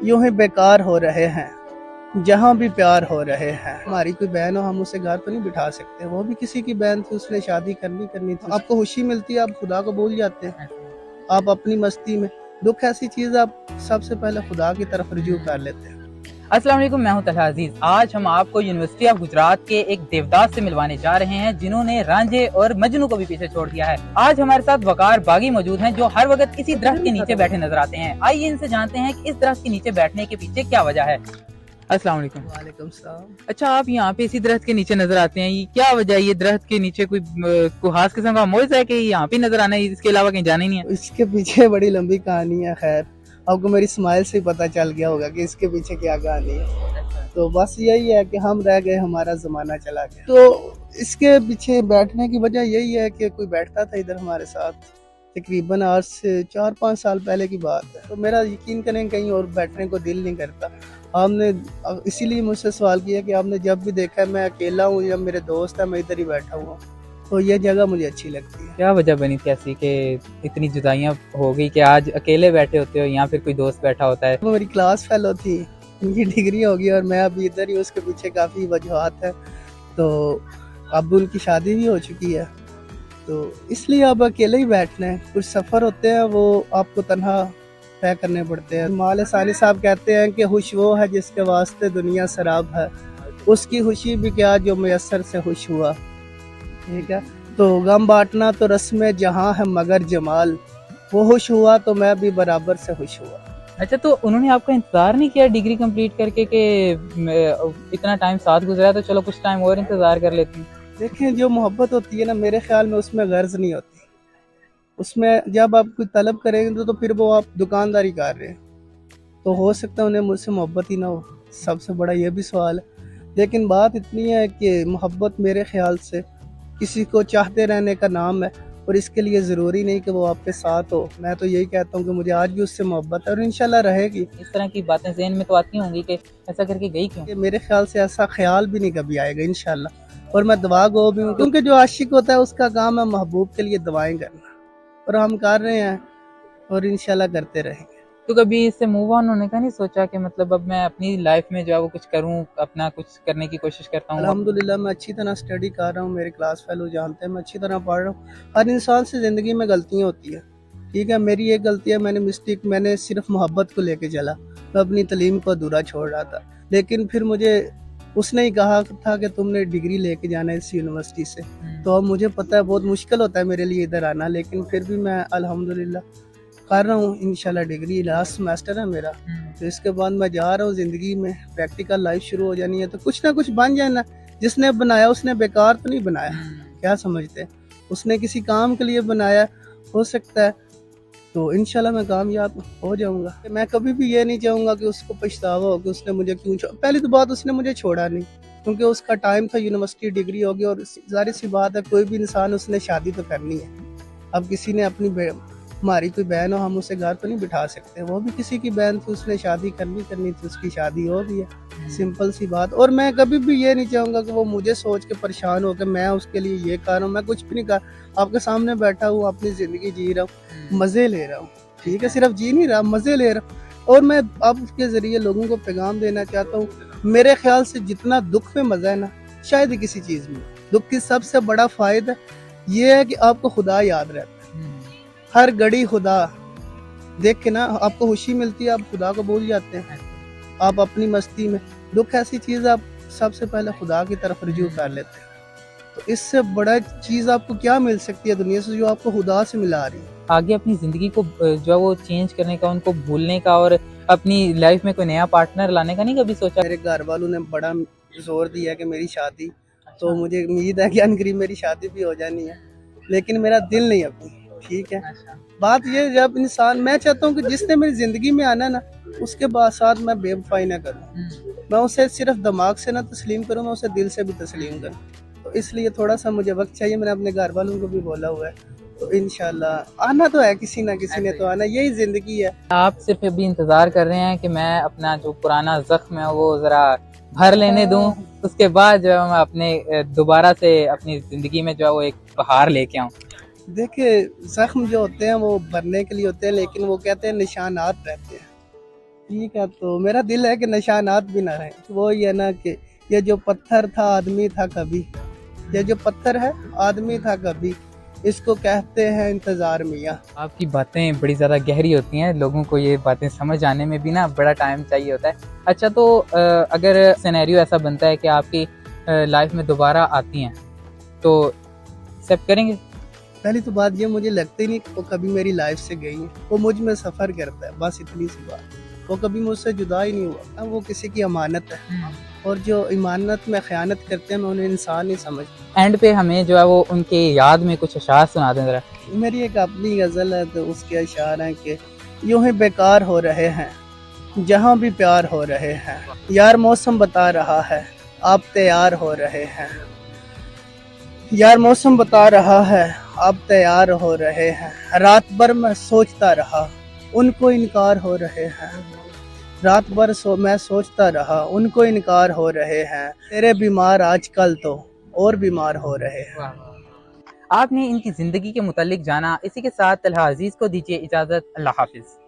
यूं ही बेकार हो रहे हैं जहाँ भी प्यार हो रहे हैं। हमारी कोई बहन हो, हम उसे घर तो नहीं बिठा सकते, वो भी किसी की बहन थी, उसने शादी करनी थी। आपको खुशी मिलती है, आप खुदा को भूल जाते हैं, आप अपनी मस्ती में। दुख ऐसी चीज, आप सबसे पहले खुदा की तरफ रुजू कर लेते हैं। अस्सलाम वालेकुम, मैं हूं तलहा अजीज। आज हम आपको यूनिवर्सिटी ऑफ गुजरात के एक देवदास से मिलवाने जा रहे हैं जिन्होंने रांझे और मजनू को भी पीछे छोड़ दिया है। आज हमारे साथ वकार बागी मौजूद हैं जो हर वक्त इसी दरख्त के नीचे बैठे नजर आते हैं। आइए इनसे जानते हैं कि इस दरख्त के नीचे बैठने के पीछे क्या वजह है। अस्सलाम वालेकुम। वालेकुम सलाम। अच्छा, आप यहाँ पे इसी दरख्त के नीचे नजर आते हैं, ये क्या वजह है? ये दरख्त के नीचे कोई खास किस्म का मौज है कि यहाँ पे नजर आना है, इसके अलावा कहीं जाना ही नहीं है? इसके पीछे बड़ी लंबी कहानी है। खैर, आपको मेरी स्माइल से ही पता चल गया होगा कि इसके पीछे क्या कहानी है। तो बस यही है कि हम रह गए, हमारा ज़माना चला गया। तो इसके पीछे बैठने की वजह यही है कि कोई बैठता था इधर हमारे साथ, तकरीबन आज से 4-5 साल पहले की बात है। तो मेरा यकीन करें कहीं और बैठने को दिल नहीं करता। आपने इसीलिए मुझसे सवाल किया कि आपने जब भी देखा है मैं अकेला हूँ या मेरे दोस्त है, मैं इधर ही बैठा हुआ, तो ये जगह मुझे अच्छी लगती है। क्या वजह बनी थी ऐसी कि इतनी जुदाइयाँ हो गई कि आज अकेले बैठे होते हो या फिर कोई दोस्त बैठा होता है? वो मेरी क्लास फेलो थी, उनकी डिग्री होगी और मैं अभी इधर ही। उसके पीछे काफ़ी वजूहत है। तो अब उनकी शादी भी हो चुकी है, तो इसलिए अब अकेले ही बैठना है। कुछ सफ़र होते हैं वो आपको तन्हा तय करने पड़ते हैं। मौला सानी साहब कहते हैं कि खुश वो है जिसके वास्ते दुनिया शराब है, उसकी खुशी भी क्या जो मैसर से खुश हुआ। ठीक है, तो गम बांटना तो रस्म जहाँ है मगर जमाल, वो खुश हुआ तो मैं भी बराबर से खुश हुआ। अच्छा, तो उन्होंने आपका इंतजार नहीं किया डिग्री कंप्लीट करके कि इतना टाइम साथ गुजरा तो चलो कुछ टाइम और इंतजार कर लेती हूँ? देखें, जो मोहब्बत होती है ना, मेरे ख्याल में उसमें गर्ज नहीं होती। उसमें जब आप कोई तलब करेंगे तो फिर वो आप दुकानदारी कर रहे हैं, तो हो सकता है उन्हें मुझसे मोहब्बत ही ना हो। सबसे बड़ा ये भी सवाल है। लेकिन बात इतनी है कि मोहब्बत मेरे ख्याल से किसी को चाहते रहने का नाम है, और इसके लिए ज़रूरी नहीं कि वो आपके साथ हो। मैं तो यही कहता हूँ कि मुझे आज भी उससे मोहब्बत है और इंशाल्लाह रहेगी। इस तरह की बातें ज़हन में तो आती होंगी कि ऐसा करके गई क्यों? कि मेरे ख्याल से ऐसा ख्याल भी नहीं कभी आएगा इंशाल्लाह। और मैं दुआ गो भी हूँ, क्योंकि जो आशिक होता है उसका काम है महबूब के लिए दुआएं करना, और हम कर रहे हैं और इंशाल्लाह करते रहेंगे। तो कभी इससे मूव ऑन होने का नहीं सोचा कि मतलब अब मैं अपनी लाइफ में जो है वो कुछ करूं, अपना कुछ करने की कोशिश करता हूँ? अल्हम्दुलिल्लाह मैं अच्छी तरह स्टडी कर रहा हूँ, मेरे क्लास फेलो जानते हैं, मैं अच्छी तरह पढ़ रहा हूँ। हर इंसान से ज़िंदगी में गलतियाँ होती है। ठीक है, मेरी एक गलती है, मैंने सिर्फ मोहब्बत को लेके चला। मैं अपनी तलीम को अधूरा छोड़ रहा था, लेकिन फिर मुझे उसने ही कहा था कि तुमने डिग्री लेके जाना है इस यूनिवर्सिटी से। तो अब मुझे पता है बहुत मुश्किल होता है मेरे लिए इधर आना, लेकिन फिर भी मैं अल्हम्दुलिल्लाह कर रहा हूँ। इंशाल्लाह डिग्री लास्ट सेमेस्टर है मेरा, तो इसके बाद मैं जा रहा हूँ ज़िंदगी में। प्रैक्टिकल लाइफ शुरू हो जानी है, तो कुछ ना कुछ बन जाना। जिसने बनाया उसने बेकार तो नहीं बनाया। क्या समझते हैं, उसने किसी काम के लिए बनाया, हो सकता है। तो इंशाल्लाह मैं कामयाब हो जाऊंगा। मैं कभी भी ये नहीं चाहूँगा कि उसको पछतावा हो कि उसने मुझे क्यों छोड़ा। पहली तो बात, उसने मुझे छोड़ा नहीं, क्योंकि उसका टाइम था, यूनिवर्सिटी डिग्री होगी, और जाहिर सी बात है कोई भी इंसान, उसने शादी तो करनी है। अब किसी ने हमारी कोई बहन हो, हम उसे घर तो नहीं बिठा सकते, वो भी किसी की बहन थी, उसने शादी करनी थी, उसकी शादी हो गई है। सिंपल सी बात। और मैं कभी भी ये नहीं चाहूँगा कि वो मुझे सोच के परेशान हो कि मैं उसके लिए ये कर रहा हूँ। मैं कुछ भी नहीं कर, आपके सामने बैठा हूँ, अपनी ज़िंदगी जी रहा हूँ, मज़े ले रहा हूँ। ठीक है, सिर्फ जी नहीं रहा, मज़े ले रहा हूँ। और मैं अब उसके ज़रिए लोगों को पैगाम देना चाहता हूँ। मेरे ख्याल से जितना दुख में मज़ा है ना, शायद ही किसी चीज़ में। दुख की सबसे बड़ा फ़ायदा ये है कि आपको खुदा याद रहता है। हर घड़ी खुदा देख के ना आपको खुशी मिलती है, आप खुदा को भूल जाते हैं, आप अपनी मस्ती में। दुख ऐसी चीज़, आप सबसे पहले खुदा की तरफ रुजू कर लेते हैं। तो इससे बड़ा चीज़ आपको क्या मिल सकती है दुनिया से, जो आपको खुदा से मिला रही है। आगे अपनी ज़िंदगी को जो है वो चेंज करने का, उनको भूलने का और अपनी लाइफ में कोई नया पार्टनर लाने का नहीं कभी सोचा? मेरे घर वालों ने बड़ा जोर दिया कि मेरी शादी, तो मुझे उम्मीद है कि अनकरीब मेरी शादी भी हो जानी है, लेकिन मेरा दिल नहीं अभी। ठीक है, बात ये, जब इंसान, मैं चाहता हूँ कि जिसने मेरी ज़िंदगी में आना ना, उसके बाद साथ मैं बेवफाई ना करूँ। मैं उसे सिर्फ दिमाग से ना तस्लीम करूँ, मैं उसे दिल से भी तस्लीम करूँ। तो इसलिए थोड़ा सा मुझे वक्त चाहिए। मैंने अपने घर वालों को भी बोला हुआ है, तो इंशाल्लाह आना तो है, किसी ना किसी ने तो आना, यही ज़िंदगी है। आप सिर्फ अभी इंतज़ार कर रहे हैं कि मैं अपना जो पुराना ज़ख्म है वो ज़रा भर लेने दूं, उसके बाद जो है मैं अपने दोबारा से अपनी ज़िंदगी में जो है वो एक बहार लेके आऊँ। देखिए, जख्म जो होते हैं वो भरने के लिए होते हैं, लेकिन वो कहते हैं निशानात रहते हैं। ठीक है, तो मेरा दिल है कि निशानात भी ना रहे। वो ये ना कि ये जो पत्थर था आदमी था कभी, ये जो पत्थर है आदमी था कभी, इसको कहते हैं इंतजार मियाँ। आपकी बातें बड़ी ज़्यादा गहरी होती हैं, लोगों को ये बातें समझ आने में भी ना बड़ा टाइम चाहिए होता है। अच्छा, तो अगर सिनेरियो ऐसा बनता है कि आपकी लाइफ में दोबारा आती हैं तो एक्सेप्ट करेंगे? पहली तो बात ये, मुझे लगता ही नहीं कि वो कभी मेरी लाइफ से गई है। वो मुझ में सफ़र करता है, बस इतनी सी बात। वो कभी मुझसे जुदा ही नहीं हुआ। वो किसी की अमानत है, और जो इमानत में ख़यानत करते हैं मैं उन्हें इंसान नहीं समझता। एंड पे हमें जो है वो उनके याद में कुछ अशार सुना दें ज़रा। मेरी एक अपनी गज़ल है, तो उसके अशार हैं कि यूं ही बेकार हो रहे हैं जहाँ भी प्यार हो रहे हैं, यार मौसम बता रहा है आप तैयार हो रहे हैं, यार मौसम बता रहा है आप तैयार हो रहे हैं, रात भर मैं सोचता रहा उनको इनकार हो रहे हैं, रात भर मैं सोचता रहा उनको इनकार हो रहे हैं, तेरे बीमार आजकल तो और बीमार हो रहे हैं। आपने इनकी ज़िंदगी के मुतालिक जाना, इसी के साथ तलहा अजीज़ को दीजिए इजाज़त। अल्लाह हाफिज़।